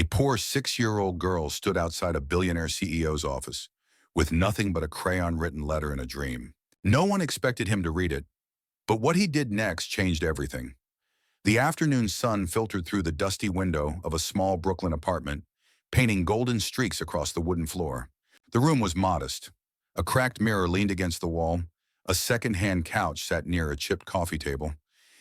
A poor 6-year-old girl stood outside a billionaire CEO's office with nothing but a crayon-written letter and a dream. No one expected him to read it, but what he did next changed everything. The afternoon sun filtered through the dusty window of a small Brooklyn apartment, painting golden streaks across the wooden floor. The room was modest. A cracked mirror leaned against the wall, a second-hand couch sat near a chipped coffee table,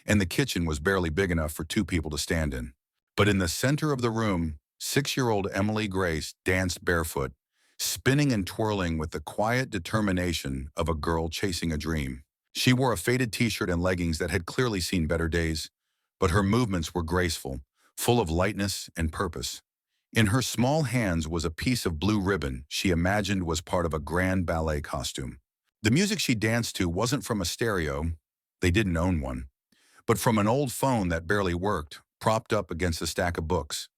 and the kitchen was barely big enough for two people to stand in. But in the center of the room, 6-year-old Emily Grace danced barefoot, spinning and twirling with the quiet determination of a girl chasing a dream. She wore a faded t-shirt and leggings that had clearly seen better days, but her movements were graceful, full of lightness and purpose. In her small hands was a piece of blue ribbon she imagined was part of a grand ballet costume. The music she danced to wasn't from a stereo, they didn't own one, but from an old phone that barely worked, propped up against a stack of books.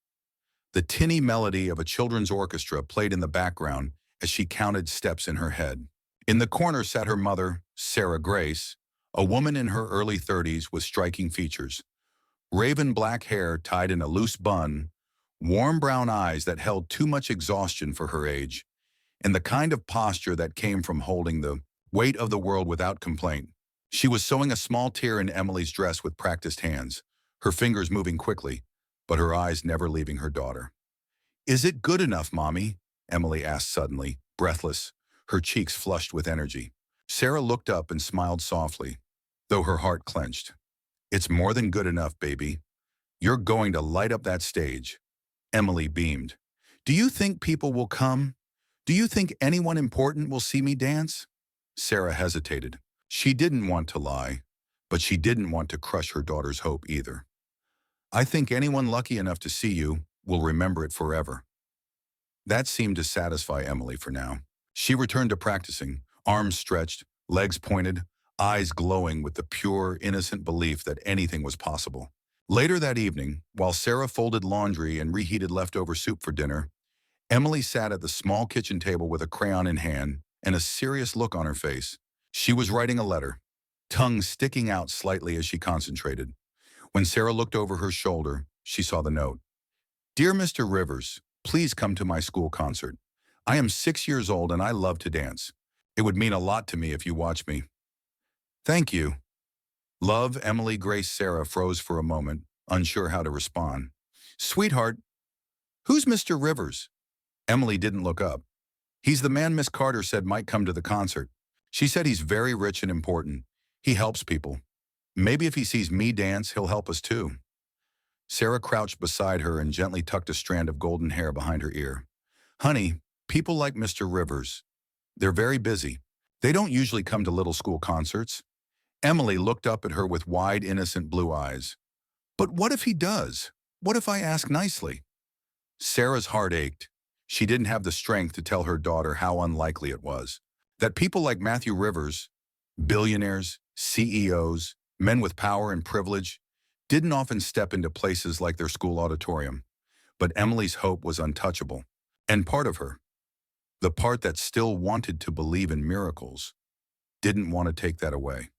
The tinny melody of a children's orchestra played in the background as she counted steps in her head. In the corner sat her mother, Sarah Grace, a woman in her early 30s with striking features. Raven black hair tied in a loose bun, warm brown eyes that held too much exhaustion for her age, and the kind of posture that came from holding the weight of the world without complaint. She was sewing a small tear in Emily's dress with practiced hands, her fingers moving quickly, but her eyes never leaving her daughter. "Is it good enough, Mommy?" Emily asked suddenly, breathless, her cheeks flushed with energy. Sarah looked up and smiled softly, though her heart clenched. "It's more than good enough, baby. You're going to light up that stage." Emily beamed. "Do you think people will come? Do you think anyone important will see me dance?" Sarah hesitated. She didn't want to lie, but she didn't want to crush her daughter's hope either. "I think anyone lucky enough to see you will remember it forever." That seemed to satisfy Emily for now. She returned to practicing, arms stretched, legs pointed, eyes glowing with the pure, innocent belief that anything was possible. Later that evening, while Sarah folded laundry and reheated leftover soup for dinner, Emily sat at the small kitchen table with a crayon in hand and a serious look on her face. She was writing a letter, tongue sticking out slightly as she concentrated. When Sarah looked over her shoulder, she saw the note. "Dear Mr. Rivers, please come to my school concert. I am 6 years old and I love to dance. It would mean a lot to me if you watch me. Thank you. Love, Emily Grace." Sarah froze for a moment, unsure how to respond. "Sweetheart, who's Mr. Rivers?" Emily didn't look up. "He's the man Miss Carter said might come to the concert. She said he's very rich and important. He helps people. Maybe if he sees me dance, he'll help us too." Sarah crouched beside her and gently tucked a strand of golden hair behind her ear. "Honey, people like Mr. Rivers. They're very busy. They don't usually come to little school concerts." Emily looked up at her with wide, innocent blue eyes. "But what if he does? What if I ask nicely?" Sarah's heart ached. She didn't have the strength to tell her daughter how unlikely it was. That people like Matthew Rivers, billionaires, CEOs, men with power and privilege, didn't often step into places like their school auditorium. But Emily's hope was untouchable. And part of her, the part that still wanted to believe in miracles, didn't want to take that away.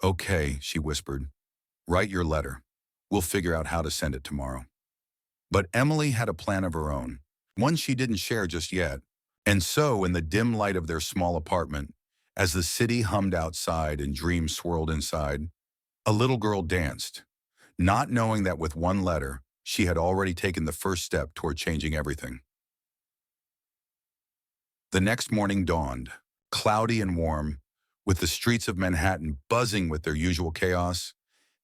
"Okay," she whispered, "write your letter. We'll figure out how to send it tomorrow." But Emily had a plan of her own, one she didn't share just yet. And so, in the dim light of their small apartment, as the city hummed outside and dreams swirled inside, a little girl danced, not knowing that with one letter, she had already taken the first step toward changing everything. The next morning dawned, cloudy and warm, with the streets of Manhattan buzzing with their usual chaos,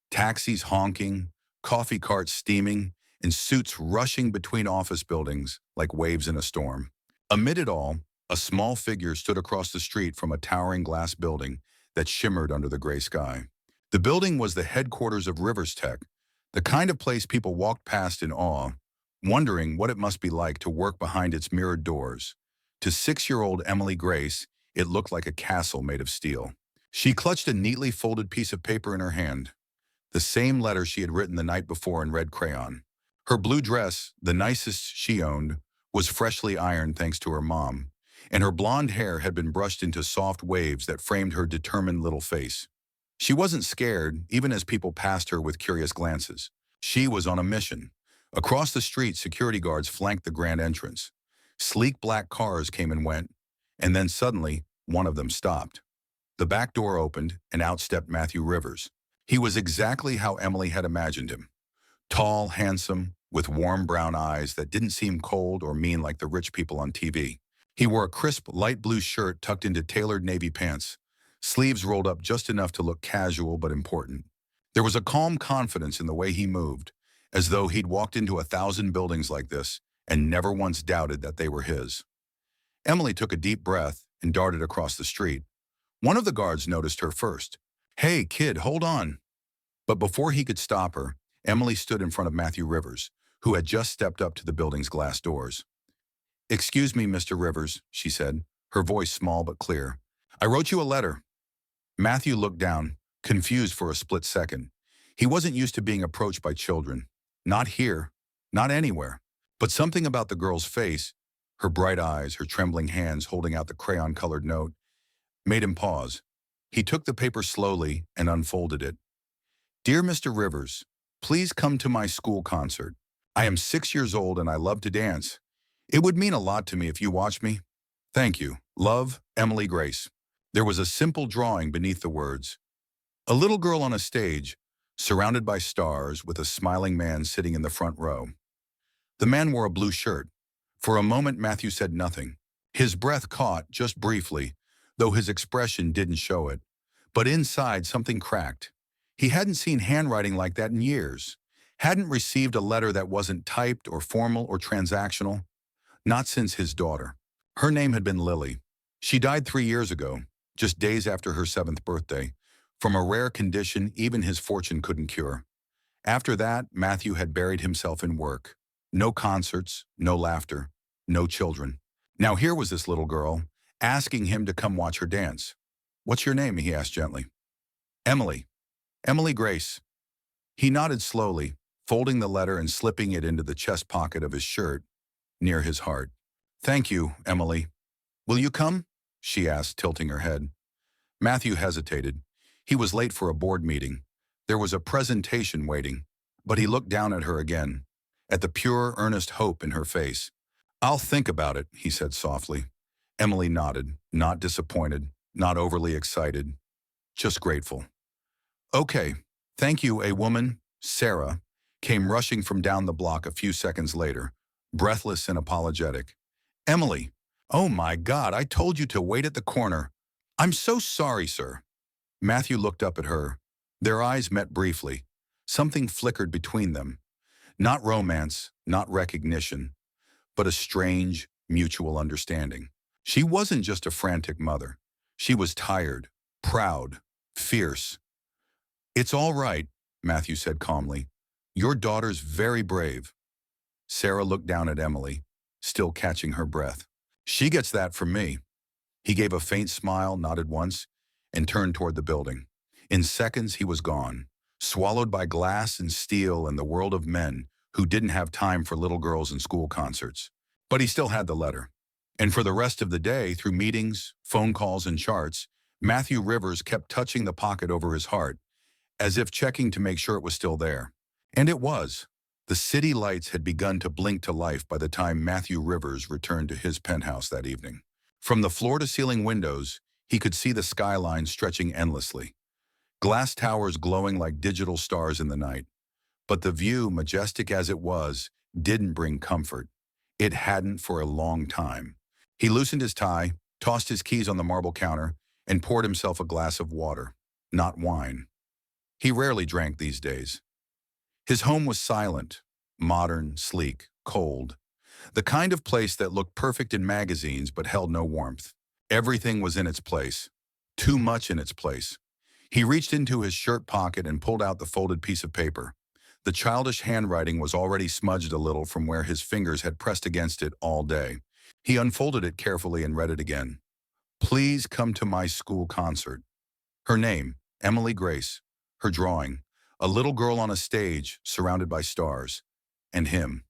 taxis honking, coffee carts steaming, and suits rushing between office buildings like waves in a storm. Amid it all, a small figure stood across the street from a towering glass building that shimmered under the gray sky. The building was the headquarters of Rivers Tech, the kind of place people walked past in awe, wondering what it must be like to work behind its mirrored doors. To 6-year-old Emily Grace, it looked like a castle made of steel. She clutched a neatly folded piece of paper in her hand, the same letter she had written the night before in red crayon. Her blue dress, the nicest she owned, was freshly ironed thanks to her mom, and her blonde hair had been brushed into soft waves that framed her determined little face. She wasn't scared, even as people passed her with curious glances. She was on a mission, Across the street, security guards flanked the grand entrance. Sleek black cars came and went, and then suddenly, one of them stopped. The back door opened, and out stepped Matthew Rivers. He was exactly how Emily had imagined him. Tall, handsome, with warm brown eyes that didn't seem cold or mean like the rich people on TV. He wore a crisp, light blue shirt tucked into tailored navy pants, sleeves rolled up just enough to look casual but important. There was a calm confidence in the way he moved, as though he'd walked into 1,000 buildings like this and never once doubted that they were his. Emily took a deep breath and darted across the street. One of the guards noticed her first. "Hey, kid, hold on." But before he could stop her, Emily stood in front of Matthew Rivers, who had just stepped up to the building's glass doors. "Excuse me, Mr. Rivers," she said, her voice small but clear. "I wrote you a letter." Matthew looked down, confused for a split second. He wasn't used to being approached by children. Not here, not anywhere. But something about the girl's face, her bright eyes, her trembling hands holding out the crayon-colored note, made him pause. He took the paper slowly and unfolded it. "Dear Mr. Rivers, please come to my school concert. I am 6 years old and I love to dance. It would mean a lot to me if you watched me. Thank you. Love, Emily Grace." There was a simple drawing beneath the words. A little girl on a stage, surrounded by stars, with a smiling man sitting in the front row. The man wore a blue shirt. For a moment, Matthew said nothing. His breath caught, just briefly, though his expression didn't show it. But inside, something cracked. He hadn't seen handwriting like that in years. Hadn't received a letter that wasn't typed or formal or transactional. Not since his daughter. Her name had been Lily. She died 3 years ago, just days after her 7th birthday, from a rare condition even his fortune couldn't cure. After that, Matthew had buried himself in work. No concerts, no laughter, no children. Now here was this little girl, asking him to come watch her dance. "What's your name?" he asked gently. "Emily. Emily Grace." He nodded slowly, folding the letter and slipping it into the chest pocket of his shirt, near his heart. "Thank you, Emily. Will you come?" she asked, tilting her head. Matthew hesitated. He was late for a board meeting. There was a presentation waiting, but he looked down at her again, at the pure, earnest hope in her face. "I'll think about it," he said softly. Emily nodded, not disappointed, not overly excited, just grateful. "Okay, thank you." A woman, Sarah, came rushing from down the block a few seconds later, breathless and apologetic. "Emily, oh my God, I told you to wait at the corner. I'm so sorry, sir." Matthew looked up at her. Their eyes met briefly. Something flickered between them. Not romance, not recognition, but a strange, mutual understanding. She wasn't just a frantic mother. She was tired, proud, fierce. "It's all right," Matthew said calmly. "Your daughter's very brave." Sarah looked down at Emily, still catching her breath. "She gets that from me." He gave a faint smile, nodded once, and turned toward the building. In seconds, he was gone, swallowed by glass and steel and the world of men who didn't have time for little girls and school concerts. But he still had the letter. And for the rest of the day, through meetings, phone calls, and charts, Matthew Rivers kept touching the pocket over his heart, as if checking to make sure it was still there. And it was. The city lights had begun to blink to life by the time Matthew Rivers returned to his penthouse that evening. From the floor-to-ceiling windows, he could see the skyline stretching endlessly, glass towers glowing like digital stars in the night. But the view, majestic as it was, didn't bring comfort. It hadn't for a long time. He loosened his tie, tossed his keys on the marble counter, and poured himself a glass of water, not wine. He rarely drank these days. His home was silent, modern, sleek, cold. The kind of place that looked perfect in magazines but held no warmth. Everything was in its place. Too much in its place. He reached into his shirt pocket and pulled out the folded piece of paper. The childish handwriting was already smudged a little from where his fingers had pressed against it all day. He unfolded it carefully and read it again. "Please come to my school concert." Her name, Emily Grace. Her drawing, a little girl on a stage surrounded by stars. And him.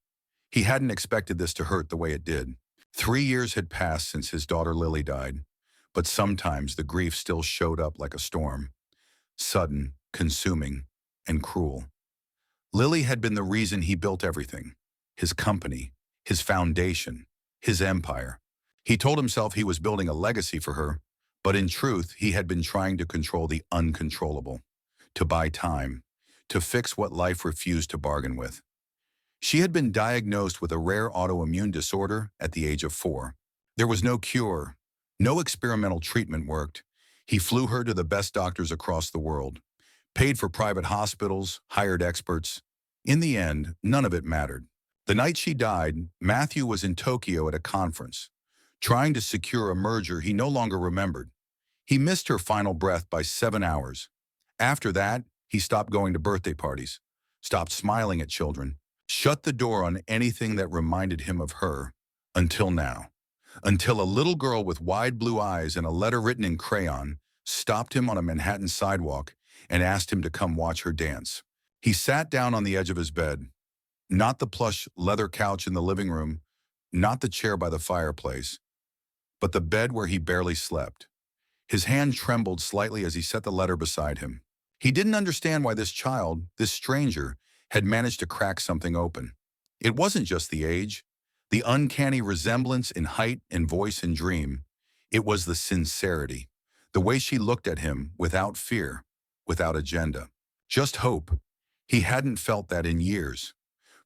He hadn't expected this to hurt the way it did. 3 years had passed since his daughter Lily died, but sometimes the grief still showed up like a storm. Sudden, consuming, and cruel. Lily had been the reason he built everything. his company, his foundation, his empire. He told himself he was building a legacy for her, but in truth, he had been trying to control the uncontrollable, to buy time, to fix what life refused to bargain with. She had been diagnosed with a rare autoimmune disorder at the age of 4. There was no cure, no experimental treatment worked. He flew her to the best doctors across the world, paid for private hospitals, hired experts. In the end, none of it mattered. The night she died, Matthew was in Tokyo at a conference, trying to secure a merger he no longer remembered. He missed her final breath by 7 hours. After that, he stopped going to birthday parties, stopped smiling at children, shut the door on anything that reminded him of her, until now. Until a little girl with wide blue eyes and a letter written in crayon stopped him on a Manhattan sidewalk and asked him to come watch her dance. He sat down on the edge of his bed, not the plush leather couch in the living room, not the chair by the fireplace, but the bed where he barely slept. His hand trembled slightly as he set the letter beside him. He didn't understand why this child, this stranger, had managed to crack something open. It wasn't just the age, the uncanny resemblance in height and voice and dream. It was the sincerity, the way she looked at him without fear, without agenda. Just hope. He hadn't felt that in years.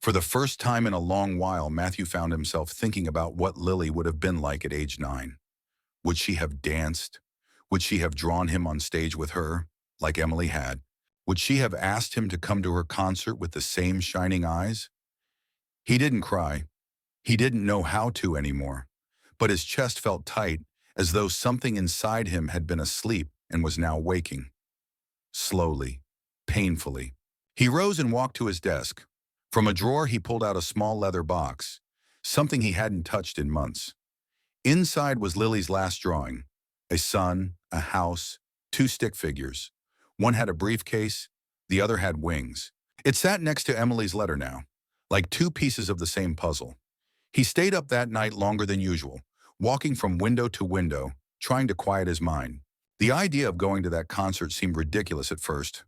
For the first time in a long while, Matthew found himself thinking about what Lily would have been like at age 9. Would she have danced? Would she have drawn him on stage with her, like Emily had? Would she have asked him to come to her concert with the same shining eyes? He didn't cry. He didn't know how to anymore. But his chest felt tight, as though something inside him had been asleep and was now waking. Slowly, painfully, he rose and walked to his desk. From a drawer, he pulled out a small leather box, something he hadn't touched in months. Inside was Lily's last drawing: a sun, a house, 2 stick figures. One had a briefcase, the other had wings. It sat next to Emily's letter now, like 2 pieces of the same puzzle. He stayed up that night longer than usual, walking from window to window, trying to quiet his mind. The idea of going to that concert seemed ridiculous at first.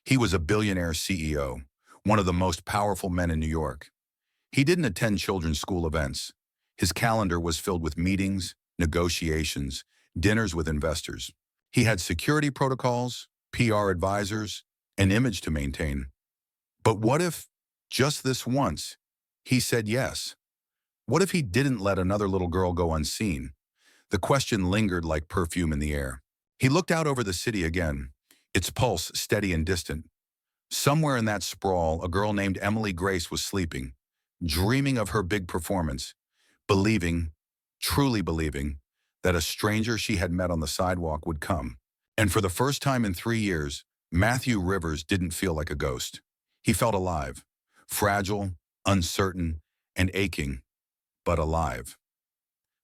He was a billionaire CEO, one of the most powerful men in New York. He didn't attend children's school events. His calendar was filled with meetings, negotiations, dinners with investors. He had security protocols, PR advisors, an image to maintain. But what if, just this once, he said yes? What if he didn't let another little girl go unseen? The question lingered like perfume in the air. He looked out over the city again, its pulse steady and distant. Somewhere in that sprawl, a girl named Emily Grace was sleeping, dreaming of her big performance, believing, truly believing, that a stranger she had met on the sidewalk would come. And for the first time in 3 years, Matthew Rivers didn't feel like a ghost. He felt alive, fragile, uncertain, and aching, but alive.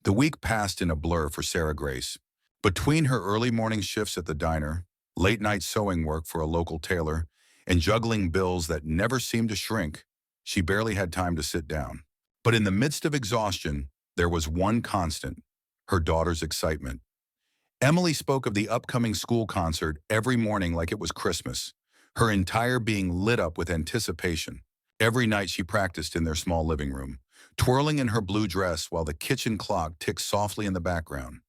The week passed in a blur for Sarah Grace. Between her early morning shifts at the diner, late-night sewing work for a local tailor, and juggling bills that never seemed to shrink, she barely had time to sit down. But in the midst of exhaustion, there was one constant: her daughter's excitement. Emily spoke of the upcoming school concert every morning like it was Christmas, her entire being lit up with anticipation. Every night she practiced in their small living room, twirling in her blue dress while the kitchen clock ticked softly in the background.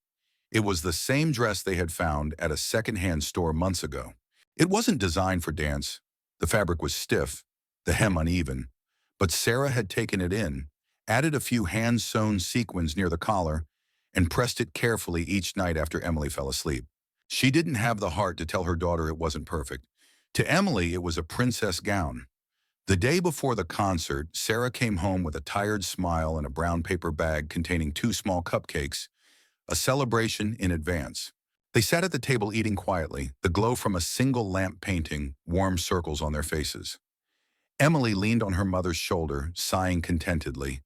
It was the same dress they had found at a secondhand store months ago. It wasn't designed for dance. The fabric was stiff, the hem uneven, but Sarah had taken it in, added a few hand-sewn sequins near the collar, and pressed it carefully each night after Emily fell asleep. She didn't have the heart to tell her daughter it wasn't perfect. To Emily, it was a princess gown. The day before the concert, Sarah came home with a tired smile and a brown paper bag containing 2 small cupcakes, a celebration in advance. They sat at the table eating quietly, the glow from a single lamp painting warm circles on their faces. Emily leaned on her mother's shoulder, sighing contentedly.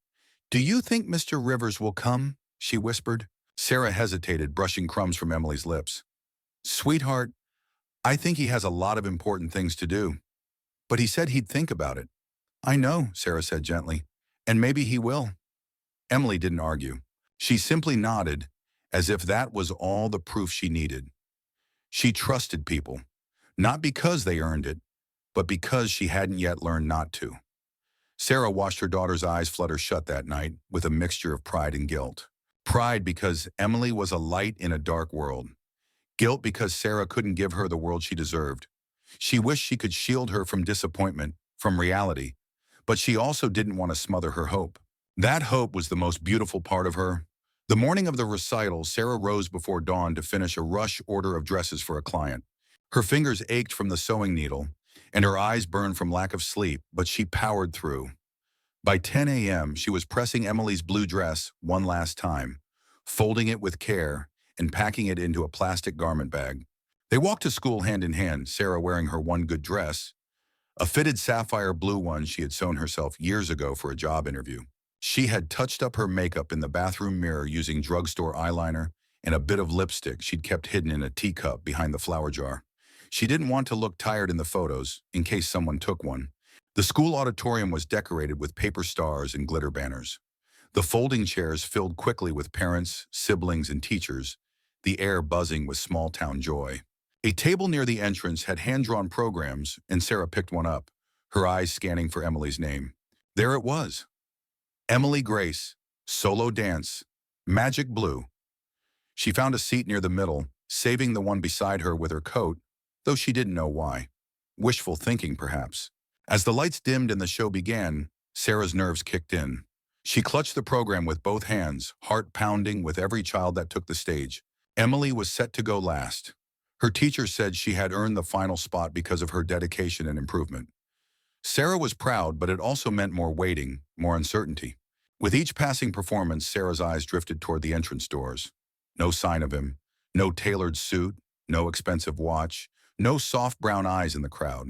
"Do you think Mr. Rivers will come?" she whispered. Sarah hesitated, brushing crumbs from Emily's lips. "Sweetheart, I think he has a lot of important things to do. But he said he'd think about it." "I know," Sarah said gently, "and maybe he will." Emily didn't argue. She simply nodded, as if that was all the proof she needed. She trusted people, not because they earned it, but because she hadn't yet learned not to. Sarah watched her daughter's eyes flutter shut that night with a mixture of pride and guilt. Pride because Emily was a light in a dark world. Guilt because Sarah couldn't give her the world she deserved. She wished she could shield her from disappointment, from reality, but she also didn't want to smother her hope. That hope was the most beautiful part of her. The morning of the recital, Sarah rose before dawn to finish a rush order of dresses for a client. Her fingers ached from the sewing needle, and her eyes burned from lack of sleep, but she powered through. By 10 a.m., she was pressing Emily's blue dress one last time, folding it with care and packing it into a plastic garment bag. They walked to school hand in hand, Sarah wearing her one good dress, a fitted sapphire blue one she had sewn herself years ago for a job interview. She had touched up her makeup in the bathroom mirror using drugstore eyeliner and a bit of lipstick she'd kept hidden in a teacup behind the flower jar. She didn't want to look tired in the photos, in case someone took one. The school auditorium was decorated with paper stars and glitter banners. The folding chairs filled quickly with parents, siblings, and teachers, the air buzzing with small-town joy. A table near the entrance had hand-drawn programs, and Sarah picked one up, her eyes scanning for Emily's name. There it was. Emily Grace, solo dance, magic blue. She found a seat near the middle, saving the one beside her with her coat, though she didn't know why. Wishful thinking, perhaps. As the lights dimmed and the show began, Sarah's nerves kicked in. She clutched the program with both hands, heart pounding with every child that took the stage. Emily was set to go last. Her teacher said she had earned the final spot because of her dedication and improvement. Sarah was proud, but it also meant more waiting, more uncertainty. With each passing performance, Sarah's eyes drifted toward the entrance doors. No sign of him, no tailored suit, no expensive watch, no soft brown eyes in the crowd.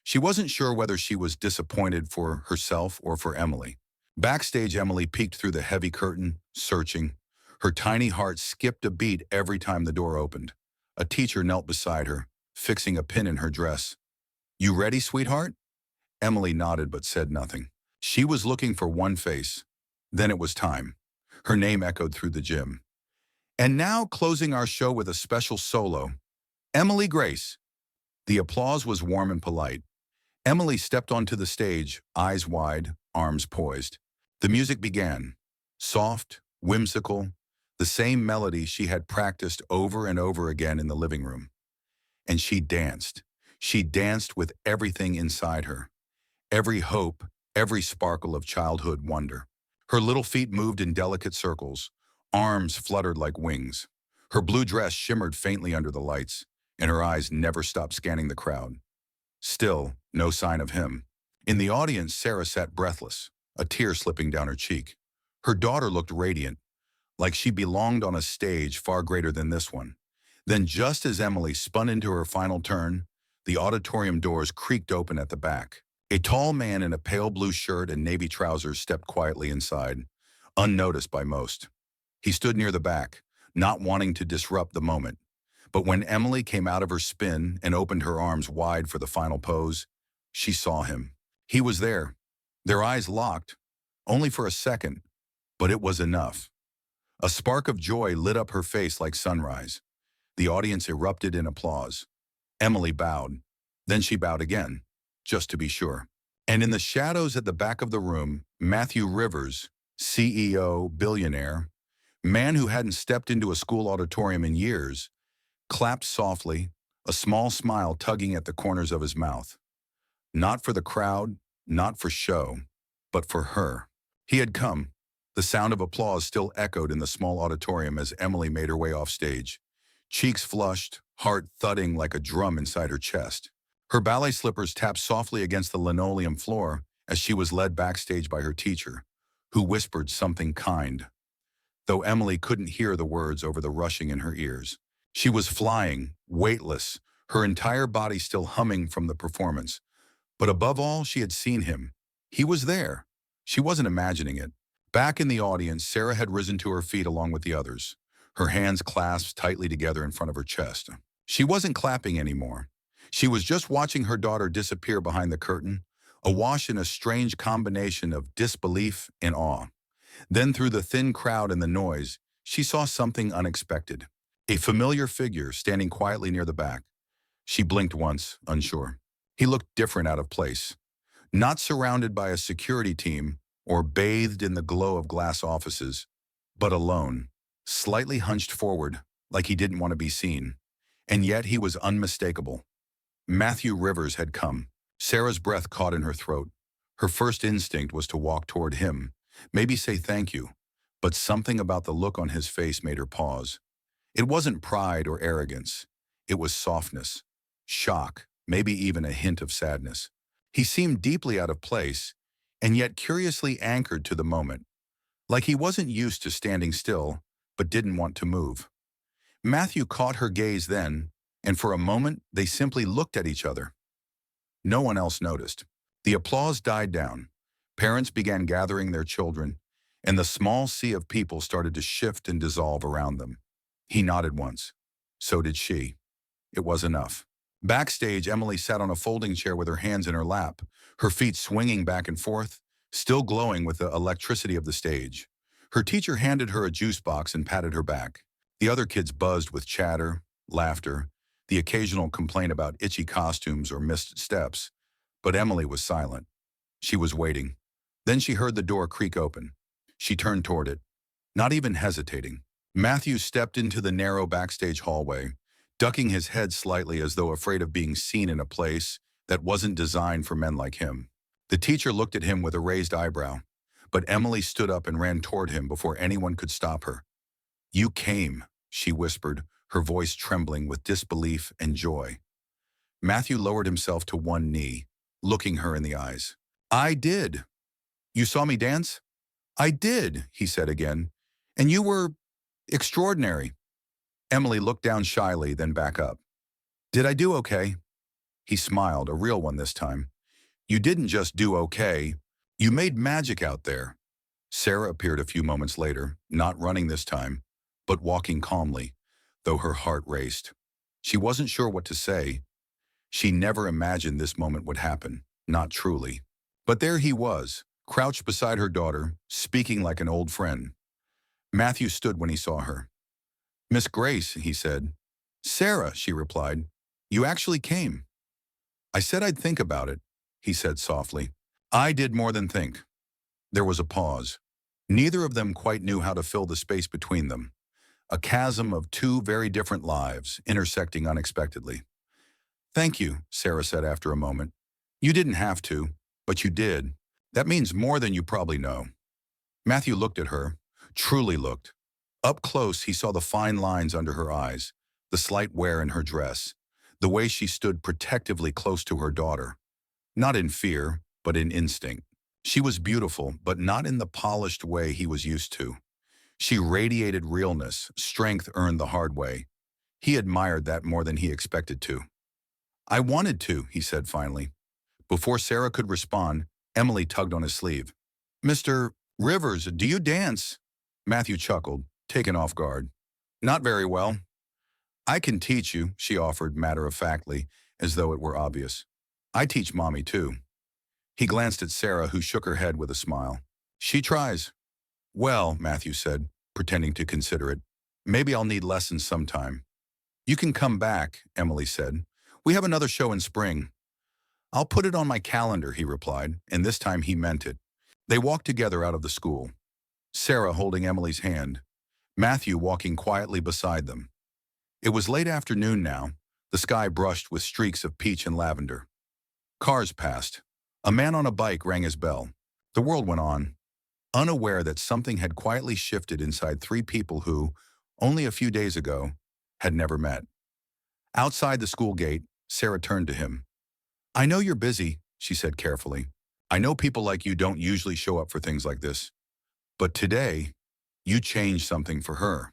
She wasn't sure whether she was disappointed for herself or for Emily. Backstage, Emily peeked through the heavy curtain, searching. Her tiny heart skipped a beat every time the door opened. A teacher knelt beside her, fixing a pin in her dress. "You ready, sweetheart?" Emily nodded but said nothing. She was looking for one face. Then it was time. Her name echoed through the gym. And now, closing our show with a special solo, Emily Grace. The applause was warm and polite. Emily stepped onto the stage, eyes wide, arms poised. The music began. Soft, whimsical, the same melody she had practiced over and over again in the living room. And she danced. She danced with everything inside her. Every hope, every sparkle of childhood wonder. Her little feet moved in delicate circles. Arms fluttered like wings. Her blue dress shimmered faintly under the lights, and her eyes never stopped scanning the crowd. Still, no sign of him. In the audience, Sarah sat breathless, a tear slipping down her cheek. Her daughter looked radiant, like she belonged on a stage far greater than this one. Then, just as Emily spun into her final turn, the auditorium doors creaked open at the back. A tall man in a pale blue shirt and navy trousers stepped quietly inside, unnoticed by most. He stood near the back, not wanting to disrupt the moment. But when Emily came out of her spin and opened her arms wide for the final pose, she saw him. He was there. Their eyes locked, only for a second, but it was enough. A spark of joy lit up her face like sunrise. The audience erupted in applause. Emily bowed. Then she bowed again, just to be sure. And in the shadows at the back of the room, Matthew Rivers, CEO, Billionaire, man who hadn't stepped into a school auditorium in years, clapped softly, a small smile tugging at the corners of his mouth. Not for the crowd, not for show, but for her. He had come. The sound of applause still echoed in the small auditorium as Emily made her way off stage. Cheeks flushed, heart thudding like a drum inside her chest. Her ballet slippers tapped softly against the linoleum floor as she was led backstage by her teacher, who whispered something kind, though Emily couldn't hear the words over the rushing in her ears. She was flying, weightless, her entire body still humming from the performance. But above all, she had seen him. He was there. She wasn't imagining it. Back in the audience, Sarah had risen to her feet along with the others, her hands clasped tightly together in front of her chest. She wasn't clapping anymore. She was just watching her daughter disappear behind the curtain, awash in a strange combination of disbelief and awe. Then through the thin crowd and the noise, she saw something unexpected. A familiar figure standing quietly near the back. She blinked once, unsure. He looked different, out of place. Not surrounded by a security team or bathed in the glow of glass offices, but alone, slightly hunched forward, like he didn't want to be seen. And yet he was unmistakable. Matthew Rivers had come. Sarah's breath caught in her throat. Her first instinct was to walk toward him, maybe say thank you, but something about the look on his face made her pause. It wasn't pride or arrogance. It was softness, shock, maybe even a hint of sadness. He seemed deeply out of place, and yet curiously anchored to the moment, like he wasn't used to standing still, but didn't want to move. Matthew caught her gaze then, and for a moment they simply looked at each other. No one else noticed. The applause died down. Parents began gathering their children, and the small sea of people started to shift and dissolve around them. He nodded once. So did she. It was enough. Backstage, Emily sat on a folding chair with her hands in her lap, her feet swinging back and forth, still glowing with the electricity of the stage. Her teacher handed her a juice box and patted her back. The other kids buzzed with chatter, laughter, the occasional complaint about itchy costumes or missed steps. But Emily was silent. She was waiting. Then she heard the door creak open. She turned toward it, not even hesitating. Matthew stepped into the narrow backstage hallway, ducking his head slightly as though afraid of being seen in a place that wasn't designed for men like him. The teacher looked at him with a raised eyebrow, but Emily stood up and ran toward him before anyone could stop her. "You came," she whispered, her voice trembling with disbelief and joy. Matthew lowered himself to one knee, looking her in the eyes. "I did. You saw me dance?" "I did," he said again. "And you were extraordinary." Emily looked down shyly, then back up. "Did I do okay?" He smiled, a real one this time. "You didn't just do okay. You made magic out there." Sarah appeared a few moments later, not running this time, but walking calmly, though her heart raced. She wasn't sure what to say. She never imagined this moment would happen, not truly. But there he was, crouched beside her daughter, speaking like an old friend. Matthew stood when he saw her. "Miss Grace," he said. "Sarah," she replied. "You actually came." "I said I'd think about it," he said softly. "I did more than think." There was a pause. Neither of them quite knew how to fill the space between them. A chasm of two very different lives, intersecting unexpectedly. "Thank you," Sarah said after a moment. "You didn't have to, but you did. That means more than you probably know." Matthew looked at her, truly looked. Up close, he saw the fine lines under her eyes, the slight wear in her dress, the way she stood protectively close to her daughter. Not in fear, but in instinct. She was beautiful, but not in the polished way he was used to. She radiated realness, strength earned the hard way. He admired that more than he expected to. "I wanted to," he said finally. Before Sarah could respond, Emily tugged on his sleeve. "Mr. Rivers, do you dance?" Matthew chuckled, taken off guard. "Not very well." "I can teach you," she offered matter-of-factly, as though it were obvious. "I teach Mommy too." He glanced at Sarah, who shook her head with a smile. "She tries." "Well," Matthew said, pretending to consider it, "maybe I'll need lessons sometime." "You can come back," Emily said. "We have another show in spring." "I'll put it on my calendar," he replied, and this time he meant it. They walked together out of the school, Sarah holding Emily's hand, Matthew walking quietly beside them. It was late afternoon now, the sky brushed with streaks of peach and lavender. Cars passed. A man on a bike rang his bell. The world went on, unaware that something had quietly shifted inside three people who, only a few days ago, had never met. Outside the school gate, Sarah turned to him. "I know you're busy," she said carefully. "I know people like you don't usually show up for things like this. But today, you changed something for her."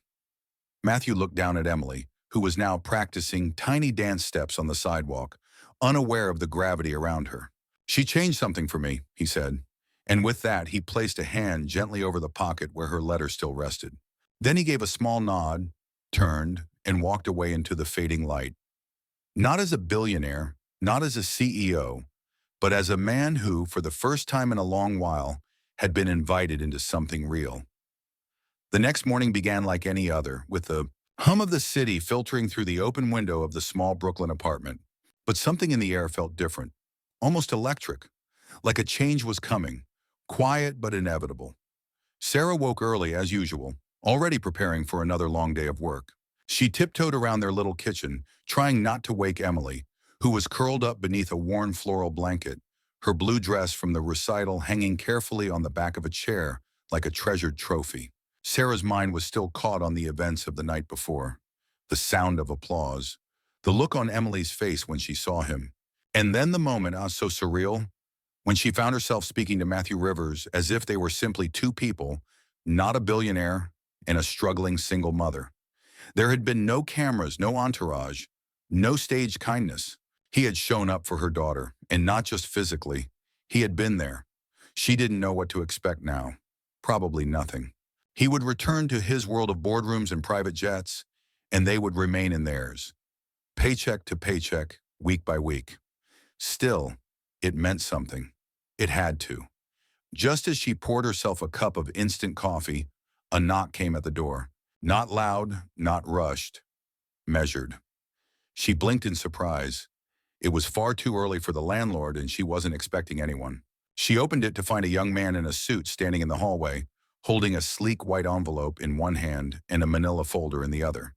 Matthew looked down at Emily, who was now practicing tiny dance steps on the sidewalk, unaware of the gravity around her. "She changed something for me," he said, and with that he placed a hand gently over the pocket where her letter still rested. Then he gave a small nod, turned, and walked away into the fading light. Not as a billionaire, not as a CEO, but as a man who, for the first time in a long while, had been invited into something real. The next morning began like any other, with the hum of the city filtering through the open window of the small Brooklyn apartment. But something in the air felt different, almost electric. like a change was coming, quiet but inevitable. Sarah woke early as usual, already preparing for another long day of work. She tiptoed around their little kitchen, trying not to wake Emily, who was curled up beneath a worn floral blanket, her blue dress from the recital hanging carefully on the back of a chair like a treasured trophy. Sarah's mind was still caught on the events of the night before. The sound of applause, the look on Emily's face when she saw him, and then the moment, so surreal, when she found herself speaking to Matthew Rivers as if they were simply two people, not a billionaire and a struggling single mother. There had been no cameras, no entourage, no staged kindness. He had shown up for her daughter, and not just physically. He had been there. She didn't know what to expect now. Probably nothing. He would return to his world of boardrooms and private jets, and they would remain in theirs. Paycheck to paycheck, week by week. Still, it meant something. It had to. Just as she poured herself a cup of instant coffee, a knock came at the door. Not loud, not rushed, measured. She blinked in surprise. It was far too early for the landlord and she wasn't expecting anyone. She opened it to find a young man in a suit standing in the hallway, holding a sleek white envelope in one hand and a manila folder in the other.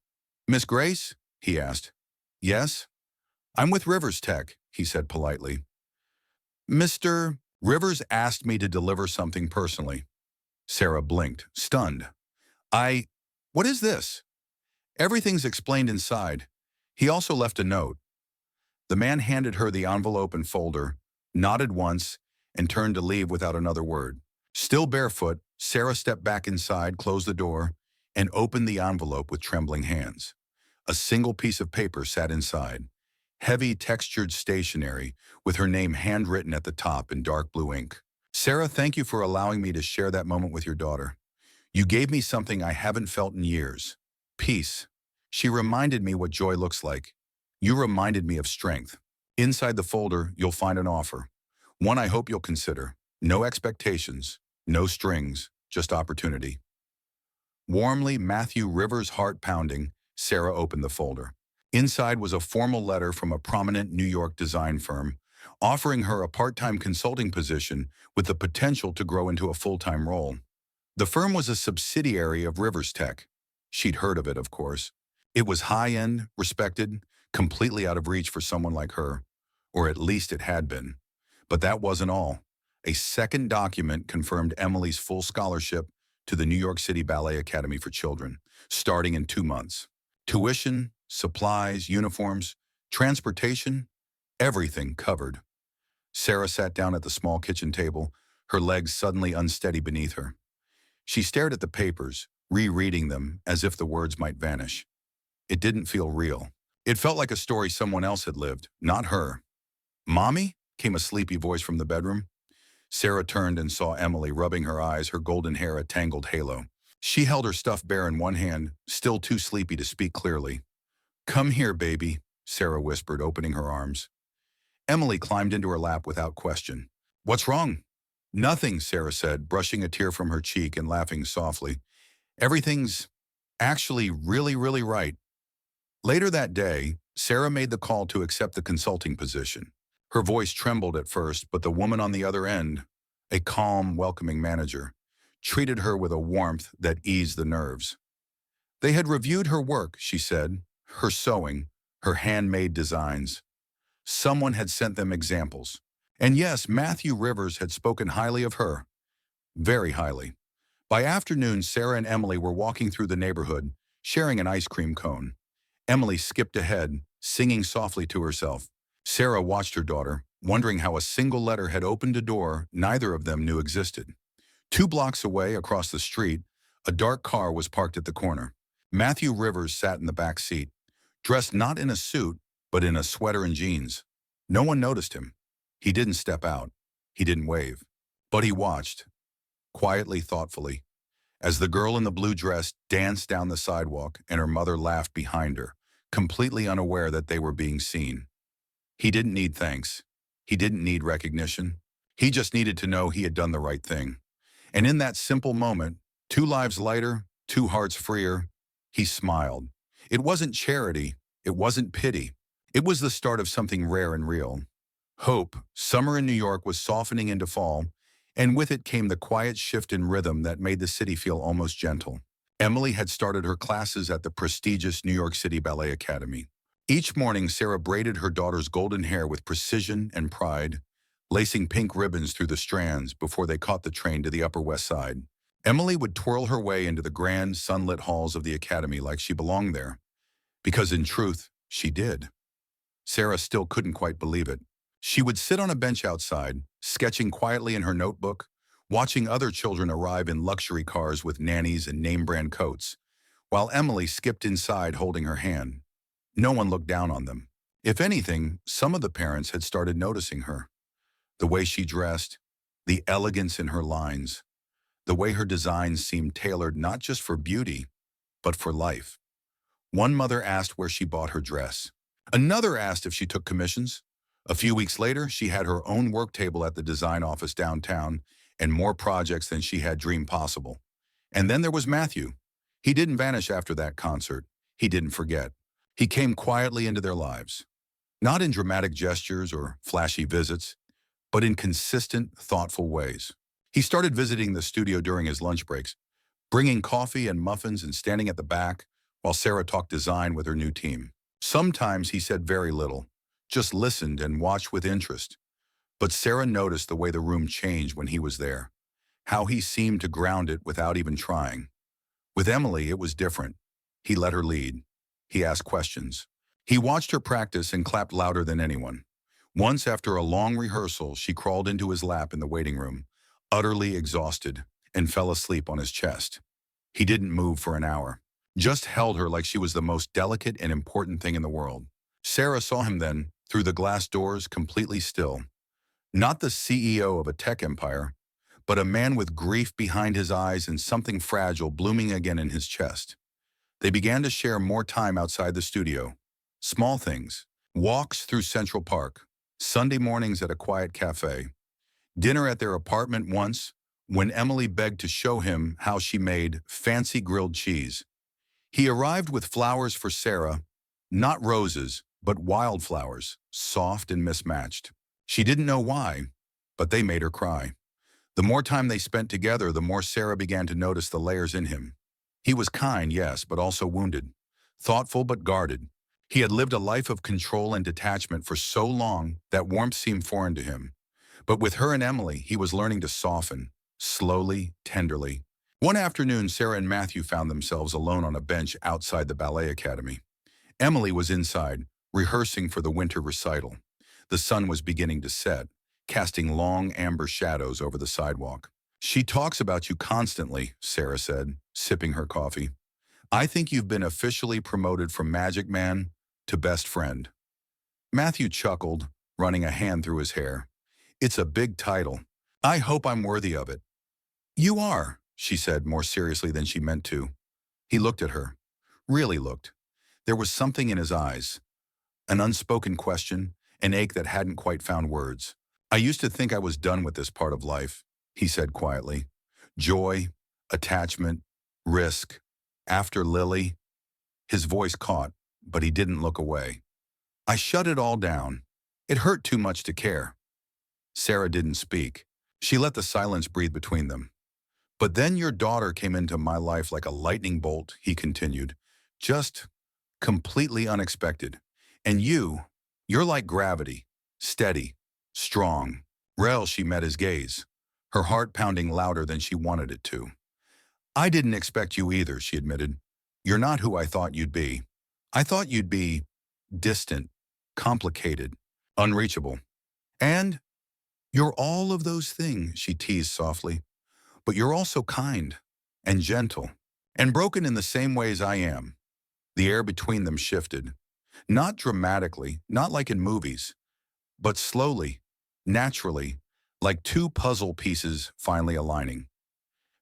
"Miss Grace?" he asked. "Yes?" "I'm with Rivers Tech," he said politely. "Mr. Rivers asked me to deliver something personally." Sarah blinked, stunned. What is this?" "Everything's explained inside. He also left a note." The man handed her the envelope and folder, nodded once, and turned to leave without another word. Still barefoot, Sarah stepped back inside, closed the door, and opened the envelope with trembling hands. A single piece of paper sat inside, heavy textured stationery with her name handwritten at the top in dark blue ink. "Sarah, thank you for allowing me to share that moment with your daughter. You gave me something I haven't felt in years. Peace. She reminded me what joy looks like. You reminded me of strength. Inside the folder, you'll find an offer. One I hope you'll consider. No expectations, no strings, just opportunity." Warmly, Matthew Rivers' heart pounding, Sarah opened the folder. Inside was a formal letter from a prominent New York design firm, offering her a part-time consulting position with the potential to grow into a full-time role. The firm was a subsidiary of Rivers Tech. She'd heard of it, of course. It was high-end, respected, completely out of reach for someone like her, or at least it had been. But that wasn't all. A second document confirmed Emily's full scholarship to the New York City Ballet Academy for Children, starting in 2 months. Tuition, supplies, uniforms, transportation, everything covered. Sarah sat down at the small kitchen table, her legs suddenly unsteady beneath her. She stared at the papers, rereading them as if the words might vanish. It didn't feel real. It felt like a story someone else had lived, not her. "Mommy?" came a sleepy voice from the bedroom. Sarah turned and saw Emily rubbing her eyes, her golden hair a tangled halo. She held her stuffed bear in one hand, still too sleepy to speak clearly. "Come here, baby," Sarah whispered, opening her arms. Emily climbed into her lap without question. "What's wrong?" "Nothing," Sarah said, brushing a tear from her cheek and laughing softly. "Everything's actually really, really right." Later that day, Sarah made the call to accept the consulting position. Her voice trembled at first, but the woman on the other end, a calm, welcoming manager, treated her with a warmth that eased the nerves. They had reviewed her work, she said, her sewing, her handmade designs. Someone had sent them examples. And yes, Matthew Rivers had spoken highly of her. Very highly. By afternoon, Sarah and Emily were walking through the neighborhood, sharing an ice cream cone. Emily skipped ahead, singing softly to herself. Sarah watched her daughter, wondering how a single letter had opened a door neither of them knew existed. 2 blocks away, across the street, a dark car was parked at the corner. Matthew Rivers sat in the back seat, dressed not in a suit, but in a sweater and jeans. No one noticed him. He didn't step out. He didn't wave. But he watched, quietly, thoughtfully, as the girl in the blue dress danced down the sidewalk and her mother laughed behind her, completely unaware that they were being seen. He didn't need thanks. He didn't need recognition. He just needed to know he had done the right thing. And in that simple moment, 2 lives lighter, 2 hearts freer, he smiled. It wasn't charity. It wasn't pity. It was the start of something rare and real. Hope, summer in New York was softening into fall, and with it came the quiet shift in rhythm that made the city feel almost gentle. Emily had started her classes at the prestigious New York City Ballet Academy. Each morning, Sarah braided her daughter's golden hair with precision and pride, lacing pink ribbons through the strands before they caught the train to the Upper West Side. Emily would twirl her way into the grand, sunlit halls of the academy like she belonged there, because in truth, she did. Sarah still couldn't quite believe it. She would sit on a bench outside, sketching quietly in her notebook, watching other children arrive in luxury cars with nannies and name-brand coats, while Emily skipped inside holding her hand. No one looked down on them. If anything, some of the parents had started noticing her. The way she dressed, the elegance in her lines, the way her designs seemed tailored not just for beauty, but for life. One mother asked where she bought her dress. Another asked if she took commissions. A few weeks later, she had her own work table at the design office downtown and more projects than she had dreamed possible. And then there was Matthew. He didn't vanish after that concert. He didn't forget. He came quietly into their lives, not in dramatic gestures or flashy visits, but in consistent, thoughtful ways. He started visiting the studio during his lunch breaks, bringing coffee and muffins and standing at the back while Sarah talked design with her new team. Sometimes he said very little, just listened and watched with interest. But Sarah noticed the way the room changed when he was there, how he seemed to ground it without even trying. With Emily, it was different. He let her lead. He asked questions. He watched her practice and clapped louder than anyone. Once, after a long rehearsal, she crawled into his lap in the waiting room, utterly exhausted, and fell asleep on his chest. He didn't move for an hour, just held her like she was the most delicate and important thing in the world. Sarah saw him then, through the glass doors, completely still. Not the CEO of a tech empire, but a man with grief behind his eyes and something fragile blooming again in his chest. They began to share more time outside the studio. Small things, walks through Central Park, Sunday mornings at a quiet cafe, dinner at their apartment once when Emily begged to show him how she made fancy grilled cheese. He arrived with flowers for Sarah, not roses, but wildflowers, soft and mismatched. She didn't know why, but they made her cry. The more time they spent together, the more Sarah began to notice the layers in him. He was kind, yes, but also wounded. Thoughtful but guarded. He had lived a life of control and detachment for so long that warmth seemed foreign to him. But with her and Emily, he was learning to soften, slowly, tenderly. One afternoon, Sarah and Matthew found themselves alone on a bench outside the ballet academy. Emily was inside, rehearsing for the winter recital. The sun was beginning to set, casting long amber shadows over the sidewalk. "She talks about you constantly," Sarah said, sipping her coffee. "I think you've been officially promoted from Magic Man to best friend." Matthew chuckled, running a hand through his hair. "It's a big title. I hope I'm worthy of it." "You are," she said more seriously than she meant to. He looked at her. Really looked. There was something in his eyes. An unspoken question, an ache that hadn't quite found words. "I used to think I was done with this part of life," he said quietly. "Joy, attachment, risk. After Lily." His voice caught, but he didn't look away. "I shut it all down. It hurt too much to care." Sarah didn't speak. She let the silence breathe between them. "But then your daughter came into my life like a lightning bolt," he continued. "Just completely unexpected. And you're like gravity, steady, strong." Rel, she met his gaze, her heart pounding louder than she wanted it to. "I didn't expect you either," she admitted. "You're not who I thought you'd be. I thought you'd be distant, complicated, unreachable. And you're all of those things," she teased softly. "But you're also kind and gentle and broken in the same ways I am." The air between them shifted. Not dramatically, not like in movies, but slowly, naturally, like two puzzle pieces finally aligning.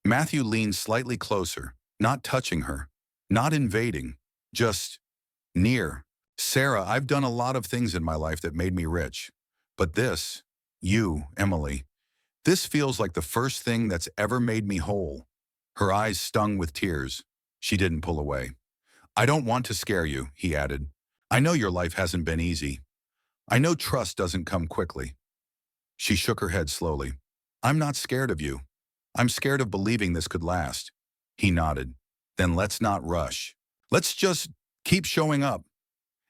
Matthew leaned slightly closer, not touching her, not invading, just near. "Sarah, I've done a lot of things in my life that made me rich. But this, you, Emily, this feels like the first thing that's ever made me whole." Her eyes stung with tears. She didn't pull away. "I don't want to scare you," he added. "I know your life hasn't been easy. I know trust doesn't come quickly. She shook her head slowly. I'm not scared of you. I'm scared of believing this could last. He nodded. Then let's not rush. Let's just keep showing up.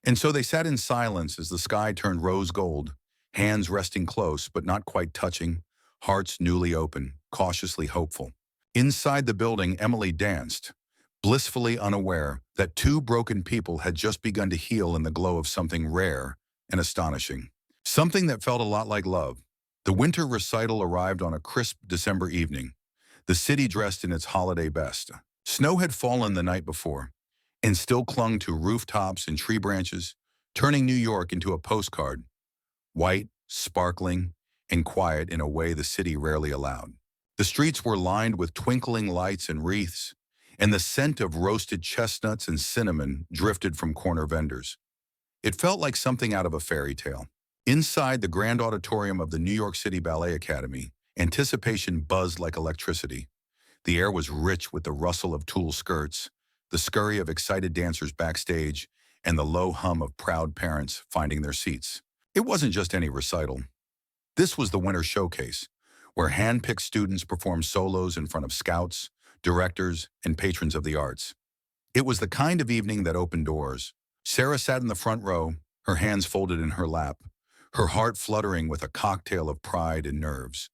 And so they sat in silence as the sky turned rose gold, hands resting close but not quite touching, hearts newly open, cautiously hopeful. Inside the building, Emily danced, blissfully unaware that two broken people had just begun to heal in the glow of something rare and astonishing. Something that felt a lot like love. The winter recital arrived on a crisp December evening, the city dressed in its holiday best. Snow had fallen the night before, and still clung to rooftops and tree branches, turning New York into a postcard, white, sparkling, and quiet in a way the city rarely allowed. The streets were lined with twinkling lights and wreaths, and the scent of roasted chestnuts and cinnamon drifted from corner vendors. It felt like something out of a fairy tale. Inside the grand auditorium of the New York City Ballet Academy, anticipation buzzed like electricity. The air was rich with the rustle of tulle skirts, the scurry of excited dancers backstage, and the low hum of proud parents finding their seats. It wasn't just any recital. This was the winter showcase, where hand-picked students performed solos in front of scouts, directors, and patrons of the arts. It was the kind of evening that opened doors. Sarah sat in the front row, her hands folded in her lap, her heart fluttering with a cocktail of pride and nerves.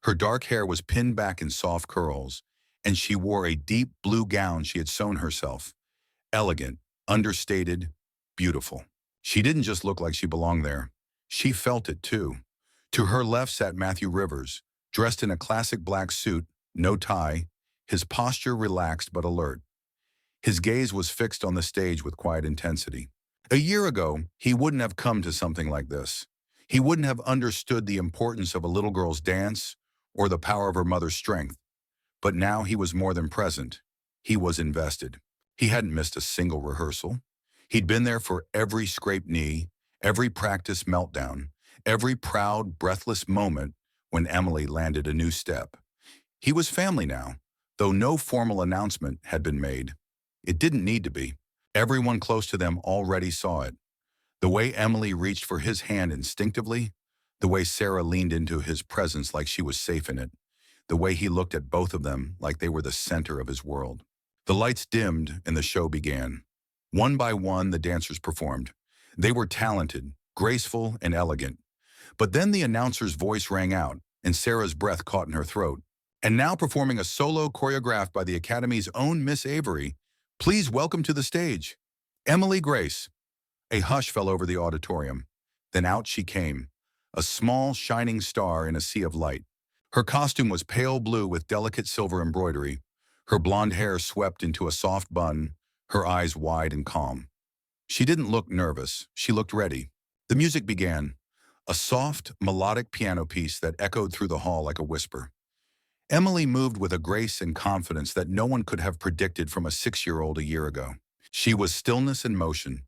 Her dark hair was pinned back in soft curls, and she wore a deep blue gown she had sewn herself. Elegant, understated, beautiful. She didn't just look like she belonged there. She felt it too. To her left sat Matthew Rivers, dressed in a classic black suit, no tie, his posture relaxed but alert. His gaze was fixed on the stage with quiet intensity. A year ago, he wouldn't have come to something like this. He wouldn't have understood the importance of a little girl's dance or the power of her mother's strength. But now he was more than present. He was invested. He hadn't missed a single rehearsal. He'd been there for every scraped knee, every practice meltdown, every proud, breathless moment when Emily landed a new step. He was family now, though no formal announcement had been made. It didn't need to be. Everyone close to them already saw it. The way Emily reached for his hand instinctively, the way Sarah leaned into his presence like she was safe in it, the way he looked at both of them like they were the center of his world. The lights dimmed and the show began. One by one, the dancers performed. They were talented, graceful, and elegant. But then the announcer's voice rang out, and Sarah's breath caught in her throat. And now performing a solo choreographed by the Academy's own Miss Avery, please welcome to the stage, Emily Grace. A hush fell over the auditorium. Then out she came, a small, shining star in a sea of light. Her costume was pale blue with delicate silver embroidery, her blonde hair swept into a soft bun, her eyes wide and calm. She didn't look nervous, she looked ready. The music began, a soft, melodic piano piece that echoed through the hall like a whisper. Emily moved with a grace and confidence that no one could have predicted from a 6-year-old a year ago. She was stillness and motion,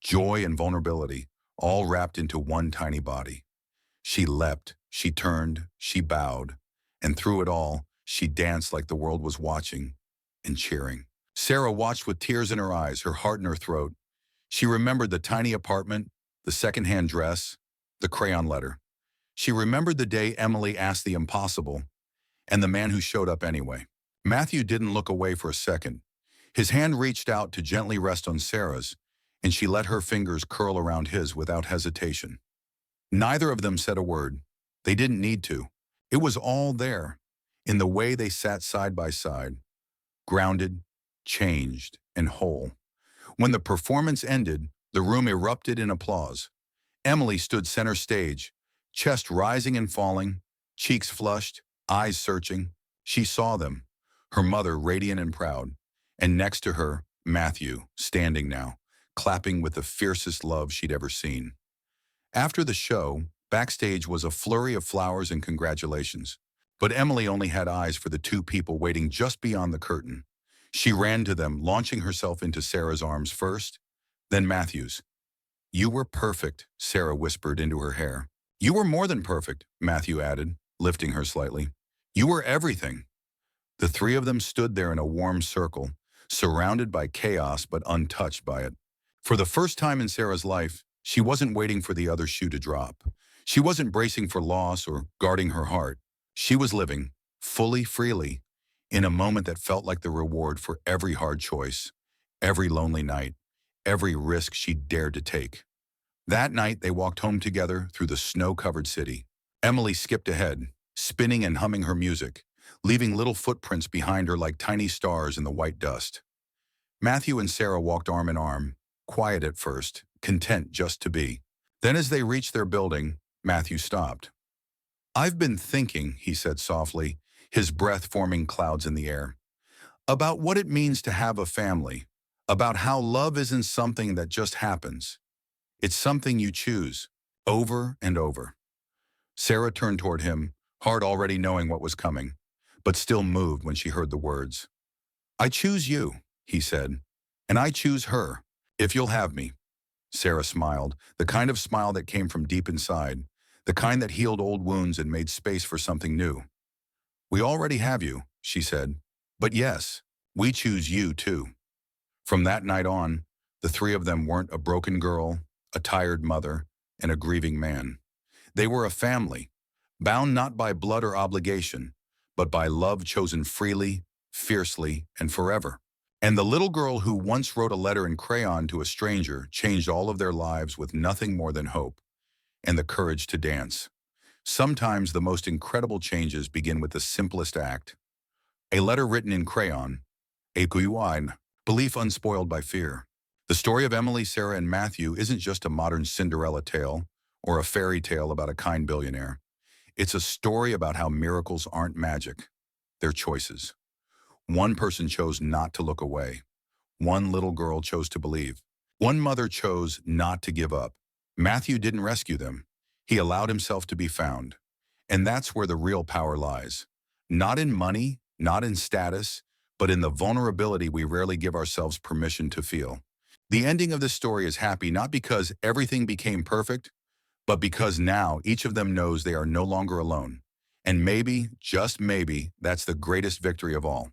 joy and vulnerability, all wrapped into one tiny body. She leapt, she turned, she bowed, and through it all, she danced like the world was watching and cheering. Sarah watched with tears in her eyes, her heart in her throat. She remembered the tiny apartment, the secondhand dress, the crayon letter. She remembered the day Emily asked the impossible, and the man who showed up anyway. Matthew didn't look away for a second. His hand reached out to gently rest on Sarah's, and she let her fingers curl around his without hesitation. Neither of them said a word. They didn't need to. It was all there, in the way they sat side by side, grounded, changed, and whole. When the performance ended, the room erupted in applause. Emily stood center stage, chest rising and falling, cheeks flushed, eyes searching. She saw them, her mother radiant and proud, and next to her, Matthew, standing now, clapping with the fiercest love she'd ever seen. After the show, backstage was a flurry of flowers and congratulations. But Emily only had eyes for the two people waiting just beyond the curtain. She ran to them, launching herself into Sarah's arms first, then Matthew's. "You were perfect," Sarah whispered into her hair. "You were more than perfect," Matthew added, lifting her slightly. "You were everything." The three of them stood there in a warm circle, surrounded by chaos but untouched by it. For the first time in Sarah's life, She wasn't waiting for the other shoe to drop. She wasn't bracing for loss or guarding her heart. She was living, fully, freely, in a moment that felt like the reward for every hard choice, every lonely night, every risk she dared to take. That night, they walked home together through the snow-covered city. Emily skipped ahead, spinning and humming her music, leaving little footprints behind her like tiny stars in the white dust. Matthew and Sarah walked arm in arm, quiet at first, content just to be. Then as they reached their building, Matthew stopped. "I've been thinking," he said softly, his breath forming clouds in the air, "about what it means to have a family, about how love isn't something that just happens. It's something you choose, over and over." Sarah turned toward him, heart already knowing what was coming, but still moved when she heard the words. "I choose you," he said, "and I choose her, if you'll have me." Sarah smiled, the kind of smile that came from deep inside, the kind that healed old wounds and made space for something new. "We already have you," she said, "but yes, we choose you too." From that night on, the three of them weren't a broken girl, a tired mother, and a grieving man. They were a family, bound not by blood or obligation, but by love chosen freely, fiercely, and forever. And the little girl who once wrote a letter in crayon to a stranger changed all of their lives with nothing more than hope and the courage to dance. Sometimes the most incredible changes begin with the simplest act. A letter written in crayon, a genuine belief unspoiled by fear. The story of Emily, Sarah, and Matthew isn't just a modern Cinderella tale or a fairy tale about a kind billionaire. It's a story about how miracles aren't magic, they're choices. One person chose not to look away. One little girl chose to believe. One mother chose not to give up. Matthew didn't rescue them. He allowed himself to be found. And that's where the real power lies. Not in money, not in status, but in the vulnerability we rarely give ourselves permission to feel. The ending of this story is happy not because everything became perfect, but because now each of them knows they are no longer alone. And maybe, just maybe, that's the greatest victory of all.